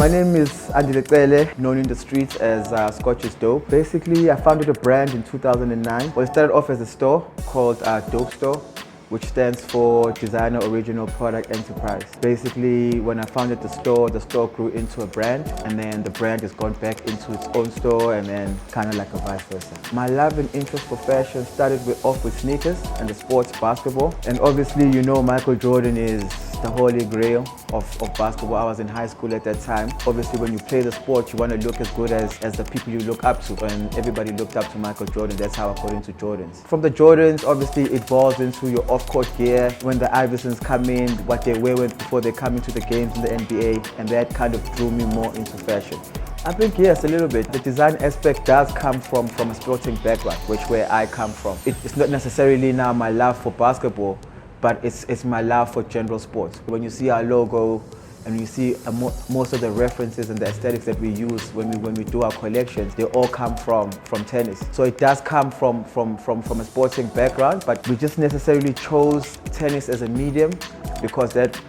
My name is Andile Cele, known in the streets as Scotch is Dope. Basically, I founded a brand in 2009. Well, it started off as a store called Dope Store, which stands for Designer Original Product Enterprise. Basically, when I founded the store grew into a brand, and then the brand has gone back into its own store, and then kind of like a vice versa. My love and interest for fashion started off with sneakers and the sports basketball. And obviously, you know, Michael Jordan is the holy grail of basketball. I was in high school at that time. Obviously, when you play the sport, you want to look as good as the people you look up to. And everybody looked up to Michael Jordan. That's how I got into Jordans. From the Jordans, obviously, it evolves into your off-court gear. When the Iversons come in, what they wear before they come into the games in the NBA. And that kind of drew me more into fashion. I think yes, a little bit. The design aspect does come from a sporting background, where I come from. It's not necessarily now my love for basketball, but it's my love for general sports. When you see our logo and you see most of the references and the aesthetics that we use when we do our collections, they all come from tennis. So it does come from a sporting background, but we just necessarily chose tennis as a medium because that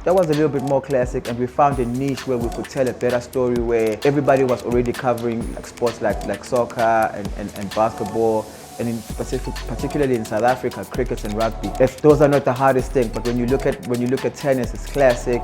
was a little bit more classic, and we found a niche where we could tell a better story, where everybody was already covering sports like soccer and basketball, and particularly in South Africa, cricket and rugby. Those are not the hardest thing, but when you look at tennis, it's classic.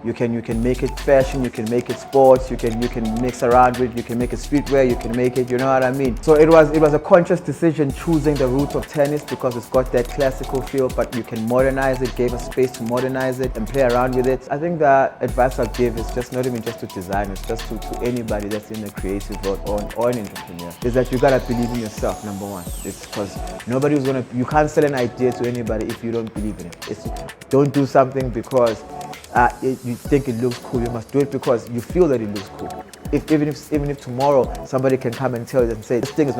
You can make it fashion, you can make it sports, you can mix around with it, you can make it streetwear, you can make it, you know what I mean? So it was a conscious decision choosing the roots of tennis because it's got that classical feel, but you can modernize it, gave us space to modernize it and play around with it. I think the advice I'll give is just not even just to designers, just to anybody that's in the creative world or an entrepreneur, is that you gotta believe in yourself, number one. It's because you can't sell an idea to anybody if you don't believe in it. Don't do something because you think it looks cool. You must do it because you feel that it looks cool. Even if tomorrow somebody can come and tell you and say this thing is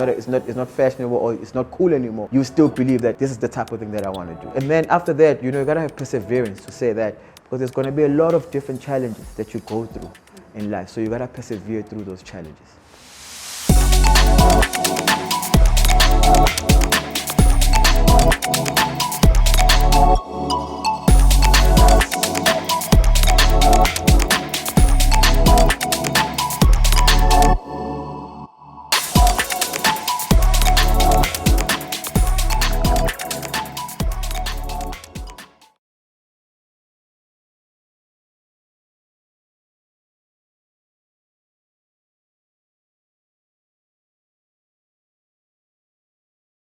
not fashionable or it's not cool anymore, you still believe that this is the type of thing that I want to do. And then after that, you gotta have perseverance to say that, because there's gonna be a lot of different challenges that you go through in life. So you gotta persevere through those challenges.